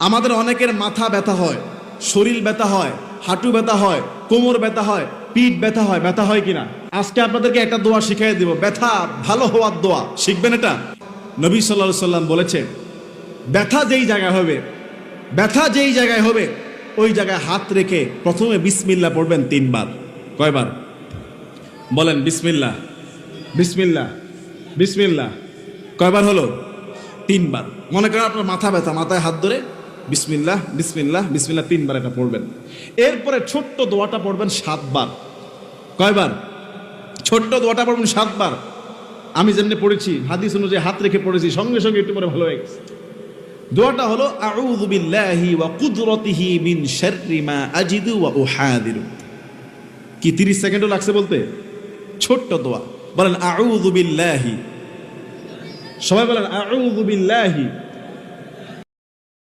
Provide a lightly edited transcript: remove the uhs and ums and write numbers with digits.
আমাদের অনেকের মাথা ব্যথা হয়, শরীর ব্যথা হয়, হাঁটু ব্যথা হয়, কোমর ব্যথা হয়, পিঠ ব্যথা হয়। ব্যথা হয় কিনা? আজকে আপনাদেরকে একটা দোয়া শিখিয়ে দিব, ব্যথা ভালো হওয়ার দোয়া। শিখবেন এটা? নবী সাল্লাল্লাহু আলাইহি সাল্লাম বলেছেন, ব্যথা যেই জায়গায় হবে, ব্যথা যেই জায়গায় হবে ওই জায়গায় হাত রেখে প্রথমে বিসমিল্লাহ পড়বেন 3 বার। কয়বার বলেন? বিসমিল্লাহ, বিসমিল্লাহ, বিসমিল্লাহ। কয়বার হলো? 3 বার। মনে করেন আপনার মাথা ব্যথা, মাথায় হাত ধরে বিসমিল্লাহ, বিসমিল্লাহ, বিসমিল্লাহ 3 বার এটা পড়বেন। এরপরে ছোট্ট দোয়াটা পড়বেন 7 বার। কয়বার? ছোট্ট দোয়াটা পড়বেন 7 বার। আমি যেমনি পড়েছি হাদিস অনুযায়ী হাত রেখে পড়েছি, সঙ্গে সঙ্গে একটু পরে ভালো হয়ে গেছে। দোয়াটা হলো আউযু বিল্লাহি ওয়া কুদরতিহি মিন শাররি মা আজিদু ওয়া উহাদিরু। কি 30 সেকেন্ডও লাগছে বলতে? ছোট্ট দোয়া। বলেন আউযু বিল্লাহি, সবাই বলেন আউযু বিল্লাহি